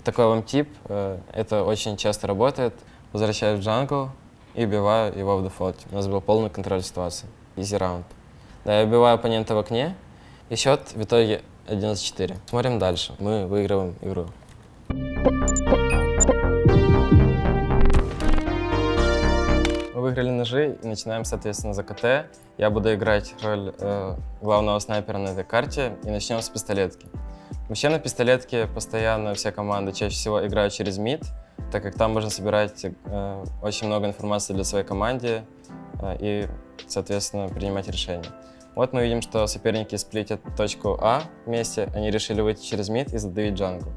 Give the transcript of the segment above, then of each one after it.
Такой лом-тип, это очень часто работает. Возвращаюсь в джангл и убиваю его в дефолте. У нас был полный контроль ситуации. Easy раунд. Да, я убиваю оппонента в окне, и счет в итоге 11-4. Смотрим дальше. Мы выигрываем игру. Мы выиграли ножи и начинаем, соответственно, за КТ. Я буду играть роль главного снайпера на этой карте, и начнем с пистолетки. Вообще на пистолетке постоянно все команды чаще всего играют через мид, так как там можно собирать очень много информации для своей команды и, соответственно, принимать решения. Вот мы видим, что соперники сплитят точку А вместе, они решили выйти через мид и задавить джангл.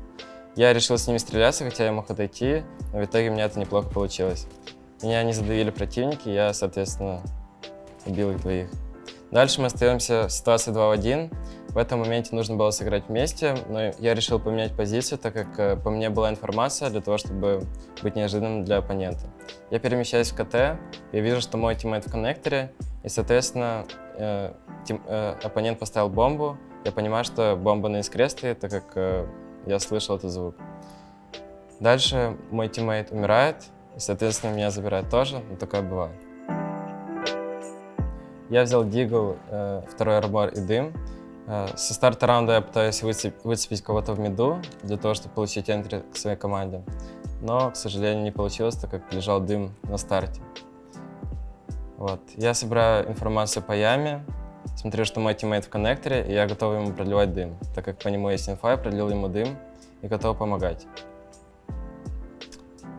Я решил с ними стреляться, хотя я мог отойти, но в итоге у меня это неплохо получилось. Меня не задавили противники, я, соответственно, убил их двоих. Дальше мы остаемся в ситуации 2 в 1. В этом моменте нужно было сыграть вместе, но я решил поменять позицию, так как по мне была информация для того, чтобы быть неожиданным для оппонента. Я перемещаюсь в КТ, я вижу, что мой тиммейт в коннекторе, и, соответственно, оппонент поставил бомбу. Я понимаю, что бомба на искре стоит, так как я слышал этот звук. Дальше мой тиммейт умирает, и, соответственно, меня забирают тоже, но такое бывает. Я взял дигл, второй армор и дым. Со старта раунда я пытаюсь выцепить кого-то в миду, для того, чтобы получить энтри к своей команде. Но, к сожалению, не получилось, так как лежал дым на старте. Вот. Я собираю информацию по яме, смотрю, что мой тиммейт в коннекторе, и я готов ему продлевать дым, так как по нему есть инфа, я продлил ему дым и готов помогать.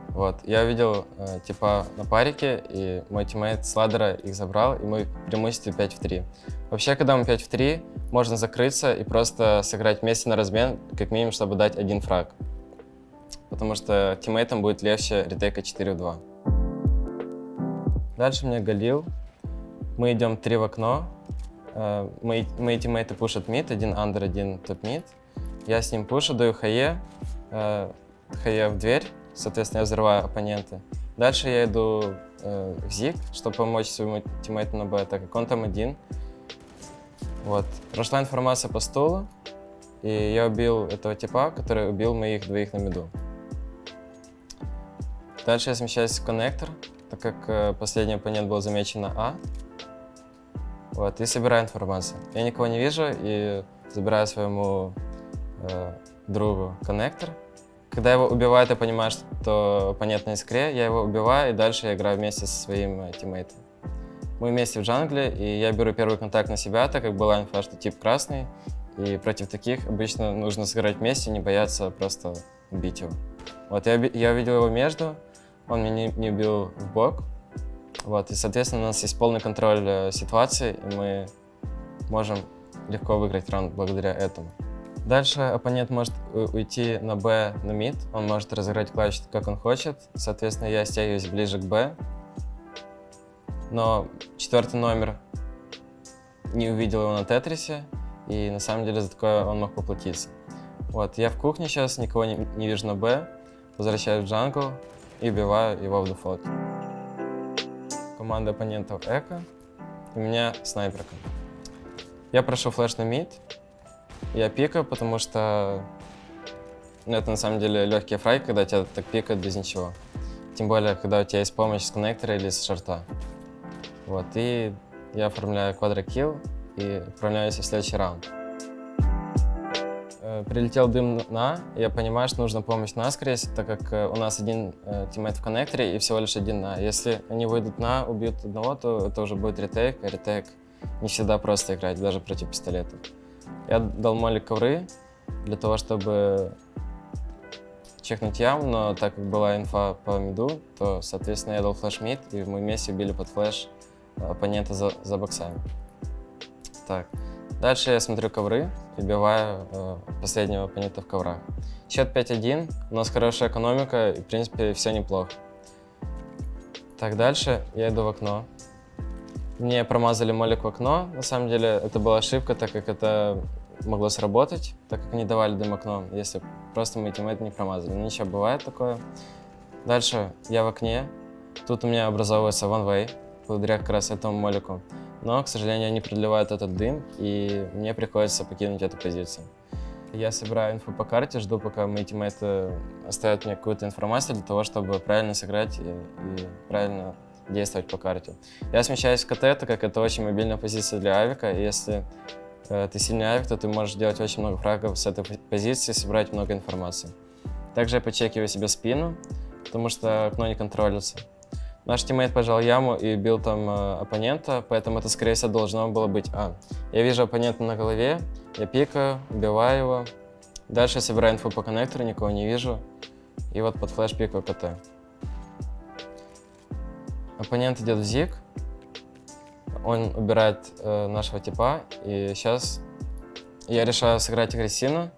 Вот. Я увидел типа на парике, и мой тиммейт с ладдера их забрал, и мы в преимуществе 5 в 3. Вообще, когда мы 5 в 3, можно закрыться и просто сыграть вместе на размен, как минимум, чтобы дать один фраг. Потому что тиммейтам будет легче ретейкать 4 в 2. Дальше мне галил. Мы идем 3 в окно. Мои тиммейты пушат мид, один андер, один топ-мид. Я с ним пушу, даю хае в дверь. Соответственно, я взрываю оппонента. Дальше я иду в зиг, чтобы помочь своему тиммейту на Б, так как он там один. Вот. Прошла информация по стулу, и я убил этого типа, который убил моих двоих на миду. Дальше я смещаюсь в коннектор, так как последний оппонент был замечен на А. Вот, и собираю информацию. Я никого не вижу и забираю своему другу коннектор. Когда его убивают, я понимаю, что оппонент на искре, я его убиваю, и дальше я играю вместе со своим тиммейтом. Мы вместе в джангле, и я беру первый контакт на себя, так как была инфа, что тип красный, и против таких обычно нужно сыграть вместе, не бояться просто убить его. Вот, я увидел его между, он меня не убил в бок, вот, и, соответственно, у нас есть полный контроль ситуации, и мы можем легко выиграть раунд благодаря этому. Дальше оппонент может уйти на Б, на мид, он может разыграть клатч, как он хочет, соответственно, я стягиваюсь ближе к Б, но 4-й номер не увидел его на тетрисе, и на самом деле за такое он мог поплатиться. Вот, я в кухне сейчас, никого не вижу на Б, возвращаюсь в джангл и убиваю его в дефолт. Команда оппонентов эко, и у меня снайперка. Я прошу флеш на мид. Я пикаю, потому что это на самом деле легкий фраг, когда тебя так пикают без ничего. Тем более, когда у тебя есть помощь с коннектора или с шорта. Вот, и я оформляю квадрокилл и отправляюсь в следующий раунд. Прилетел дым на А, и я понимаю, что нужна помощь на А, скорее всего, так как у нас один тиммейт в коннекторе и всего лишь один на А. Если они выйдут на А, убьют одного, то это уже будет ретейк, а ретейк не всегда просто играть, даже против пистолетов. Я дал молли ковры для того, чтобы чекнуть ям, но так как была инфа по миду, то, соответственно, я дал флеш мид, и мы вместе убили под флеш оппонента за боксами. Так. Дальше я смотрю ковры и убиваю последнего оппонента в коврах. Счет 5-1, у нас хорошая экономика, и, в принципе, все неплохо. Так, дальше я иду в окно. Мне промазали молик в окно. На самом деле это была ошибка, так как это могло сработать, так как не давали дым окном, если просто мои тиммейты не промазали. Но ничего, бывает такое. Дальше я в окне. Тут у меня образовывается one way, благодаря как раз этому молику. Но, к сожалению, они продлевают этот дым, и мне приходится покинуть эту позицию. Я собираю инфу по карте, жду, пока мои тиммейты оставят мне какую-то информацию для того, чтобы правильно сыграть и правильно действовать по карте. Я смещаюсь в КТ, так как это очень мобильная позиция для авика, и если ты сильный авик, то ты можешь делать очень много фрагов с этой позиции, собрать много информации. Также я подчекиваю себе спину, потому что окно не контролится. Наш тиммейт пожал яму и бил там оппонента, поэтому это, скорее всего, должно было быть А. Я вижу оппонента на голове, я пикаю, убиваю его. Дальше я собираю инфу по коннектору, никого не вижу. И вот под флеш пикаю КТ. Оппонент идет в зиг. Он убирает нашего типа, и сейчас я решаю сыграть агрессивно.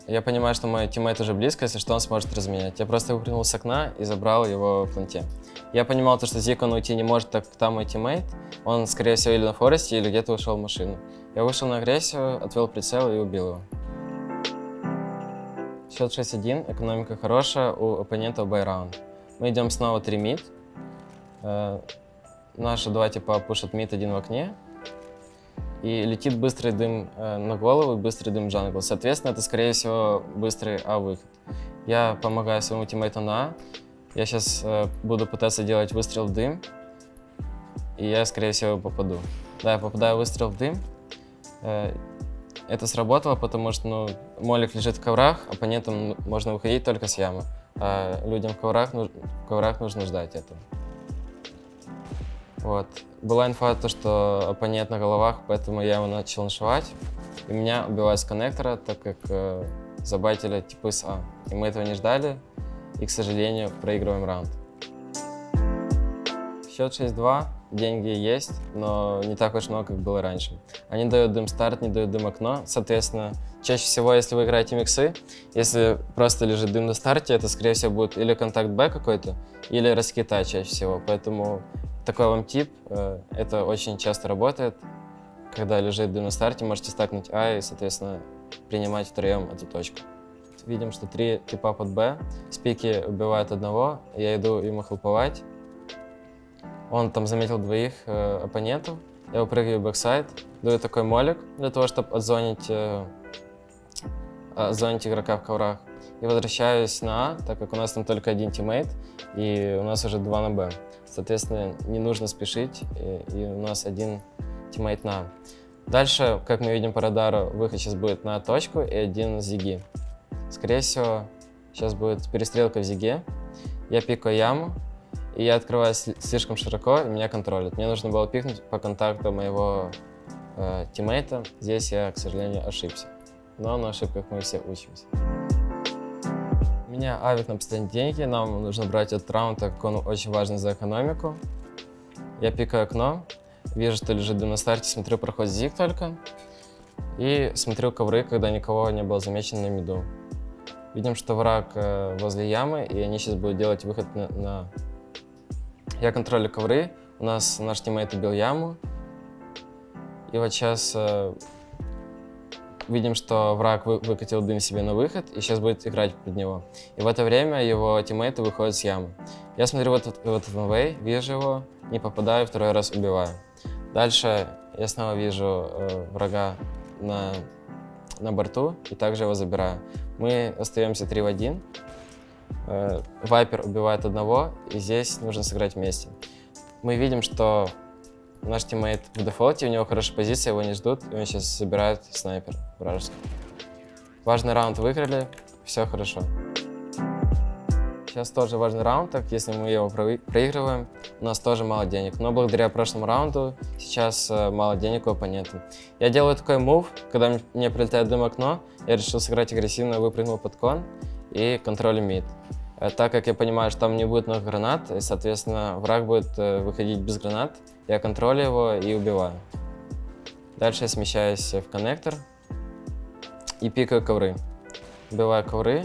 Я понимаю, что мой тиммейт уже близко, если что, он сможет разменять. Я просто выпрыгнул с окна и забрал его в планте. Я понимал, что зиг он уйти не может, так как там мой тиммейт. Он, скорее всего, или на форесте, или где-то ушел в машину. Я вышел на агрессию, отвел прицел и убил его. Счет 6-1, экономика хорошая, у оппонента байраунд. Мы идем снова 3 мид. Наши два типа пушат мид, один в окне. И летит быстрый дым на голову и быстрый дым в джангл. Соответственно, это, скорее всего, быстрый А-выход. Я помогаю своему тиммейту на А. Я сейчас буду пытаться делать выстрел в дым. И я, скорее всего, попаду. Да, я попадаю в выстрел в дым. Это сработало, потому что молик лежит в коврах, оппонентам можно выходить только с ямы. А людям в коврах нужно ждать этого. Вот. Была инфа, что оппонент на головах, поэтому я его начал нашивать. И меня убивают с коннектора, так как забайтили типы с А. И мы этого не ждали, и, к сожалению, проигрываем раунд. Счет 6-2, деньги есть, но не так уж много, как было раньше. Они дают дым старт, не дают дым окно. Соответственно, чаще всего, если вы играете миксы, если просто лежит дым на старте, это, скорее всего, будет или контакт Б какой-то, или раскита чаще всего. Поэтому такой вам тип, это очень часто работает. Когда лежит дым на старте, можете стакнуть А и, соответственно, принимать втроем эту точку. Видим, что 3 типа под Б. Спики убивают одного, я иду ему хелповать. Он там заметил 2 оппонентов. Я выпрыгиваю в бэксайд, даю такой молик для того, чтобы отзонить игрока в коврах. И возвращаюсь на А, так как у нас там только один тиммейт, и у нас уже 2 на Б. Соответственно, не нужно спешить, и у нас один тиммейт на А. Дальше, как мы видим по радару, выход сейчас будет на точку и один зиги. Скорее всего, сейчас будет перестрелка в зиге. Я пикаю яму, и я открываюсь слишком широко, и меня контролят. Мне нужно было пикнуть по контакту моего тиммейта. Здесь я, к сожалению, ошибся. Но на ошибках мы все учимся. У меня авик на постоянные деньги, нам нужно брать этот раунд, так как он очень важный за экономику. Я пикаю окно, вижу, что лежит дым на старте, смотрю, проходит зиг только. И смотрю ковры, когда никого не было замечено на миду. Видим, что враг возле ямы, и они сейчас будут делать выход на... Я контролю ковры, у нас наш тиммейт убил яму. И вот сейчас видим, что враг выкатил дым себе на выход и сейчас будет играть под него. И в это время его тиммейты выходят с ямы. Я смотрю вот этот вэй, вижу его, не попадаю, второй раз убиваю. Дальше я снова вижу врага на борту и также его забираю. Мы остаемся 3 в 1. Вайпер убивает одного, и здесь нужно сыграть вместе. Мы видим, что наш тиммейт в дефолте, у него хорошая позиция, его не ждут, и он сейчас забирает снайпер вражеский. Важный раунд выиграли, все хорошо. Сейчас тоже важный раунд, так если мы его проигрываем, у нас тоже мало денег. Но благодаря прошлому раунду сейчас мало денег у оппонента. Я делаю такой мув, когда мне прилетает дым в окно, я решил сыграть агрессивно, выпрыгнул под кон и контролю мид. Так как я понимаю, что там не будет много гранат, и, соответственно, враг будет выходить без гранат, я контролю его и убиваю. Дальше я смещаюсь в коннектор и пикаю ковры. Убиваю ковры,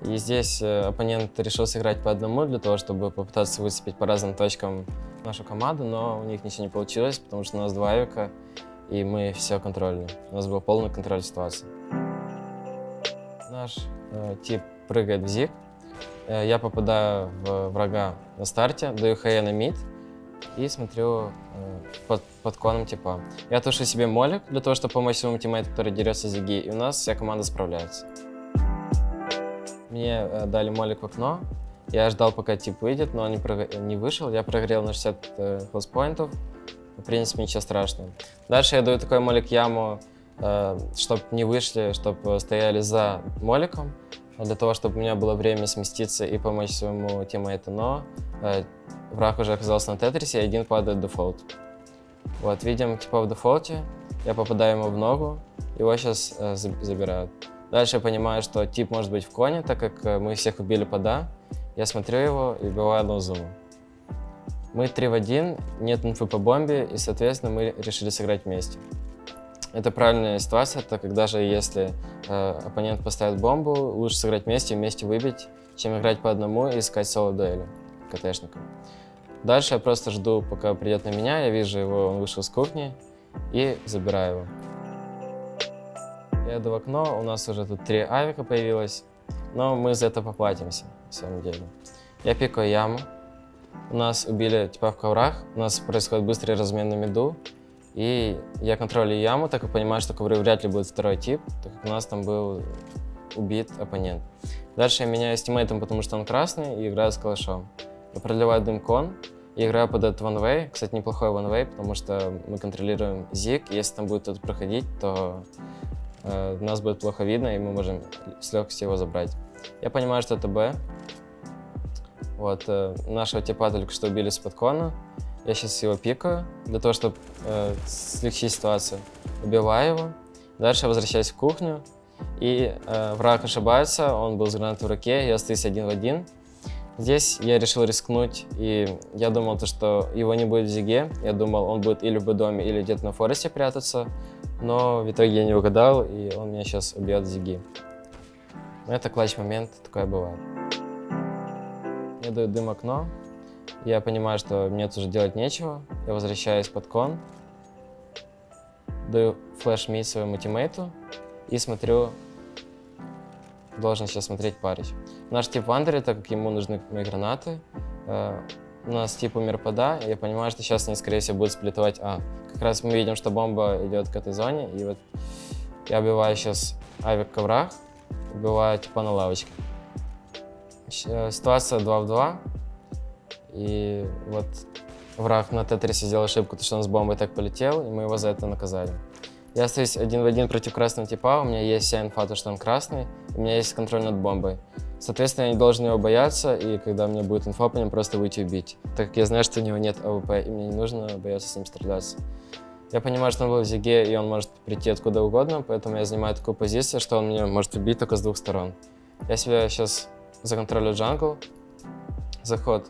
и здесь оппонент решил сыграть по одному для того, чтобы попытаться выцепить по разным точкам нашу команду, но у них ничего не получилось, потому что у нас 2 авика, и мы все контролили. У нас был полный контроль ситуации. Наш тип прыгает в зиг. Я попадаю в врага на старте, даю хэ на мид. и смотрю под коном типа. Я тушу себе молик для того, чтобы помочь своему тиммейту, который дерется за зиги, и у нас вся команда справляется. Мне дали молик в окно, я ждал, пока тип выйдет, но он не вышел. Я прогорел на 60 хелспоинтов, в принципе, ничего страшного. Дальше я даю такой молик яму, чтобы не вышли, чтобы стояли за моликом, для того, чтобы у меня было время сместиться и помочь своему тиммейту, но враг уже оказался на тетрисе, и один падает в дефолт. Вот, видим типа в дефолте, я попадаю ему в ногу, его сейчас забирают. Дальше я понимаю, что тип может быть в коне, так как мы всех убили под А. Я смотрю его и убиваю одного зума. Мы 3 в 1, нет инфы по бомбе, и, соответственно, мы решили сыграть вместе. Это правильная ситуация, так как даже если оппонент поставит бомбу, лучше сыграть вместе выбить, чем играть по одному и искать соло-дуэли КТшником. Дальше я просто жду, пока придет на меня, я вижу его, он вышел с кухни, и забираю его. Я иду в окно, у нас уже тут 3 авика появилось, но мы за это поплатимся, на самом деле. Я пикаю яму, у нас убили типа в коврах, у нас происходит быстрый размен на миду, и я контролю яму, так как понимаю, что ковры вряд ли будет второй тип, так как у нас там был убит оппонент. Дальше я меняюсь с тиммейтом, потому что он красный, и играю с калашом. Я проливаю дымкон и играю под этот one-way. Кстати, неплохой one-way, потому что мы контролируем зиг, и если там будет кто-то проходить, то нас будет плохо видно, и мы можем с легкостью его забрать. Я понимаю, что это Б. Вот, нашего типа только что убили с подкона. Я сейчас его пикаю, для того, чтобы смягчить ситуацию. Убиваю его. Дальше возвращаюсь в кухню. И враг ошибается, он был с гранатой в руке, я остаюсь 1 в 1. Здесь я решил рискнуть, и я думал, что его не будет в зиге. Я думал, он будет или в доме, или где-то на форесте прятаться. Но в итоге я не угадал, и он меня сейчас убьет в зиги. Это клатч-момент, такое бывает. Я даю дым окно. Я понимаю, что мне тут уже делать нечего. Я возвращаюсь под кон. Даю флеш-мид своему тиммейту. И смотрю, должен сейчас смотреть парич. Наш тип в андере, так как ему нужны мои гранаты. У нас тип умер под А, и я понимаю, что сейчас они, скорее всего, будут сплитовать А. Как раз мы видим, что бомба идет к этой зоне, и вот я убиваю сейчас авик в коврах, убиваю типа на лавочке. Ситуация 2 в 2, и вот враг на тетрисе сделал ошибку, потому что он с бомбой так полетел, и мы его за это наказали. Я остаюсь 1 в 1 против красного типа, у меня есть вся инфа, то, что он красный, у меня есть контроль над бомбой. Соответственно, я не должен его бояться, и когда у меня будет инфа, по нему просто выйти убить. Так как я знаю, что у него нет АВП, и мне не нужно бояться с ним стреляться. Я понимаю, что он был в зиге, и он может прийти откуда угодно, поэтому я занимаю такую позицию, что он меня может убить только с 2 сторон. Я себя сейчас законтролю джангл, заход,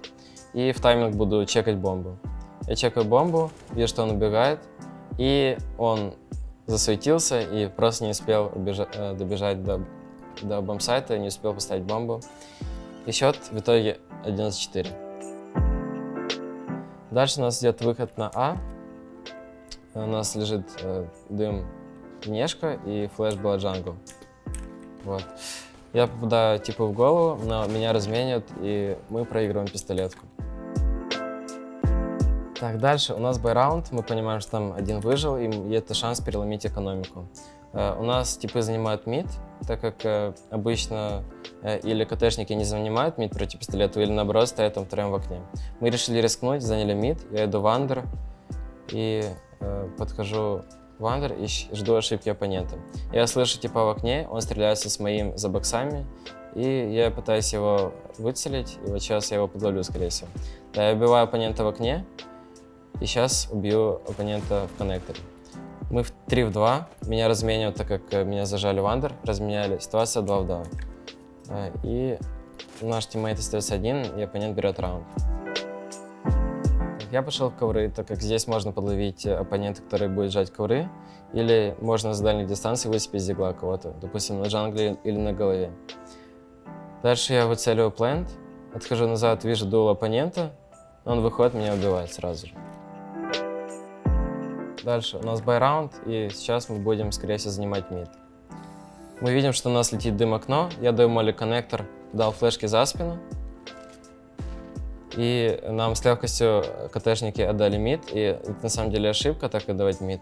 и в тайминг буду чекать бомбу. Я чекаю бомбу, вижу, что он убегает, и он засуетился и просто не успел добежать до бомбсайта, не успел поставить бомбу. И счет в итоге 11-4. Дальше у нас идет выход на А. У нас лежит дым внешка и флеш была джангл. Вот. Я попадаю типа в голову, но меня разменят, и мы проигрываем пистолетку. Так, дальше у нас байраунд, мы понимаем, что там один выжил, и это шанс переломить экономику. У нас типы занимают мид, так как обычно или КТшники не занимают мид против пистолета, или наоборот стоят там втроем в окне. Мы решили рискнуть, заняли мид, я иду в андер и подхожу в андер и жду ошибки оппонента. Я слышу типа в окне, он стреляется с моим за боксами, и я пытаюсь его выцелить, и вот сейчас я его подловлю, скорее всего. Да, я убиваю оппонента в окне, и сейчас убью оппонента в коннекторе. Мы в 3 в 2, меня разменивают, так как меня зажали в андер, разменяли, ситуация 2 в 2. И наш тиммейт остается один, и оппонент берет раунд. Я пошел в ковры, так как здесь можно подловить оппонента, который будет сжать ковры, или можно с дальней дистанции выцепить с дигла кого-то, допустим, на джангле или на голове. Дальше я выцеливаю плент, отхожу назад, вижу дуэл оппонента, он выходит, меня убивает сразу же. Дальше у нас байраунд, и сейчас мы будем, скорее всего, занимать мид. Мы видим, что у нас летит дым окно, я даю молли коннектор, дал флешки за спину. И нам с легкостью КТшники отдали мид, и это на самом деле ошибка так отдавать мид,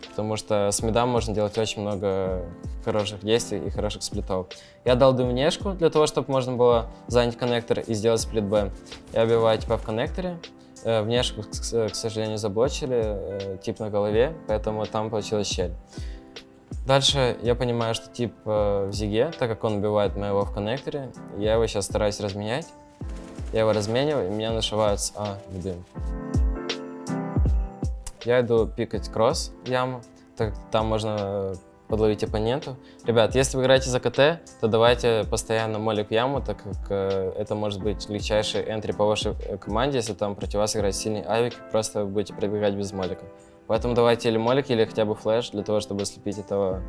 потому что с мидом можно делать очень много хороших действий и хороших сплитов. Я дал дым внешку для того, чтобы можно было занять коннектор и сделать сплит Б. Я оббиваю типа в коннекторе. Внешку, к сожалению, заблочили, тип на голове, поэтому там получилась щель. Дальше я понимаю, что тип в зиге, так как он убивает моего в коннекторе, я его сейчас стараюсь разменять. Я его размениваю, и меня нашивают с А в дым. Я иду пикать кросс яму, так как там можно подловить оппоненту. Ребят, если вы играете за КТ, то давайте постоянно молик в яму, так как это может быть легчайший энтри по вашей команде, если там против вас играет сильный авик, просто вы будете пробегать без молика. Поэтому давайте или молик, или хотя бы флеш, для того, чтобы слепить этого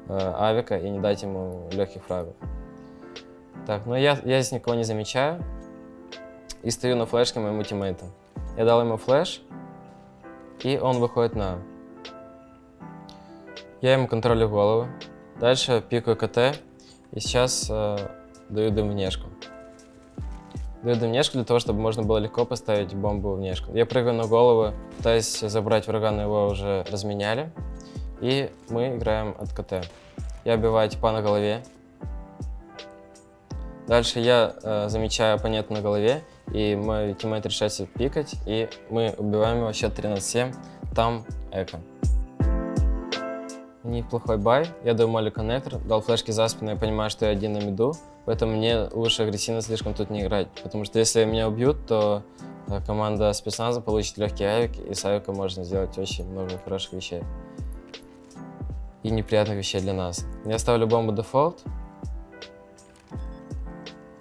авика и не дать ему легких фрагов. Так, ну я здесь никого не замечаю и стою на флешке моему тиммейту. Я дал ему флеш, и он выходит на А. Я ему контролю голову. Дальше пикаю КТ. И сейчас даю дым внешку. Даю дым внешку для того, чтобы можно было легко поставить бомбу внешку. Я прыгаю на голову, пытаюсь забрать врага, но его уже разменяли. И мы играем от КТ. Я убиваю типа на голове. Дальше я замечаю оппонента на голове, и мой тиммейт решается пикать, и мы убиваем его, счет 13-7, там эко. Неплохой бай, я даю молли коннектор, дал флешки за спину, я понимаю, что я один на миду, поэтому мне лучше агрессивно слишком тут не играть, потому что если меня убьют, то команда спецназа получит легкий авик, и с авика можно сделать очень много хороших вещей. И неприятных вещей для нас. Я ставлю бомбу дефолт.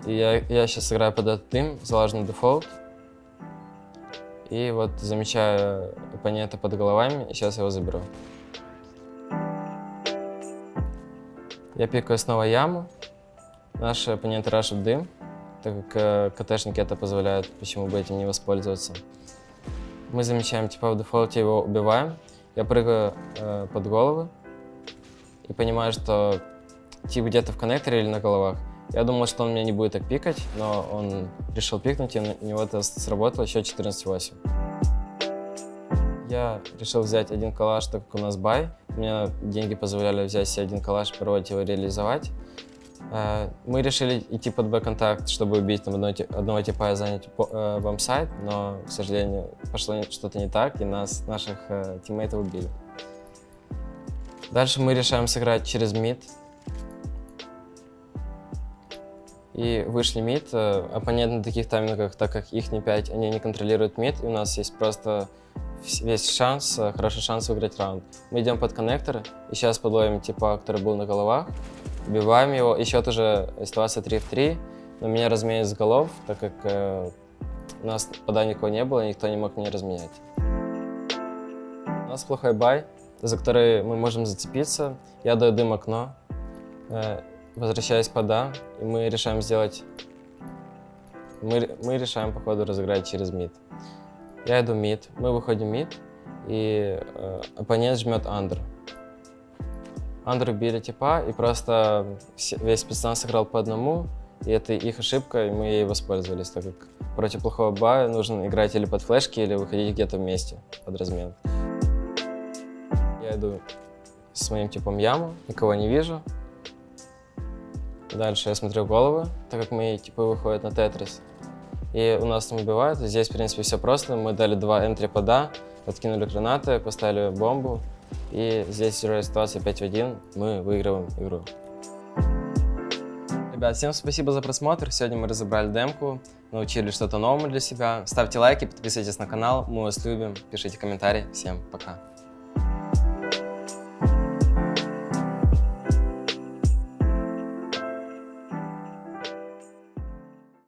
И я сейчас играю под этот дым, залажу на дефолт. И вот замечаю оппонента под головами, и сейчас его заберу. Я пикаю снова яму. Наши оппоненты рашат дым, так как КТшники это позволяют, почему бы этим не воспользоваться. Мы замечаем типа в дефолте, его убиваем. Я прыгаю под головы и понимаю, что тип где-то в коннекторе или на головах. Я думал, что он меня не будет так пикать, но он решил пикнуть, и у него это сработало, еще 14-8. Я решил взять один калаш, так как у нас бай. Мне деньги позволяли взять себе один калаш, попробовать его реализовать. Мы решили идти под Б-контакт, чтобы убить одного типа и занять бомбсайт, но, к сожалению, пошло что-то не так, и наших тиммейтов убили. Дальше мы решаем сыграть через мид. И вышли мид. Оппонент на таких таймингах, так как их не 5, они не контролируют мид, и у нас есть просто весь шанс, хороший шанс выиграть раунд. Мы идем под коннектор, и сейчас подловим типа, который был на головах, убиваем его, и счет уже ситуация 3-3, но меня разменяют с голов, так как у нас пода никого не было, никто не мог меня разменять. У нас плохой бай, за который мы можем зацепиться. Я даю дым окно. Возвращаясь пода, и мы решаем сделать... Мы решаем, походу, разыграть через мид. Я иду мид, мы выходим мид, и оппонент жмет андер. Андер убили типа, и просто весь спецназ сыграл по одному, и это их ошибка, и мы ей воспользовались, так как против плохого бая нужно играть или под флешки, или выходить где-то вместе под размен. Я иду с моим типом яму, никого не вижу. Дальше я смотрю головы, так как мои типы выходят на тетрис. И у нас там убивают. Здесь, в принципе, все просто. Мы дали 2 энтри пода, откинули гранаты, поставили бомбу. И здесь уже ситуация 5 в 1. Мы выигрываем игру. Ребят, всем спасибо за просмотр. Сегодня мы разобрали демку, научили что-то новому для себя. Ставьте лайки, подписывайтесь на канал. Мы вас любим. Пишите комментарии. Всем пока.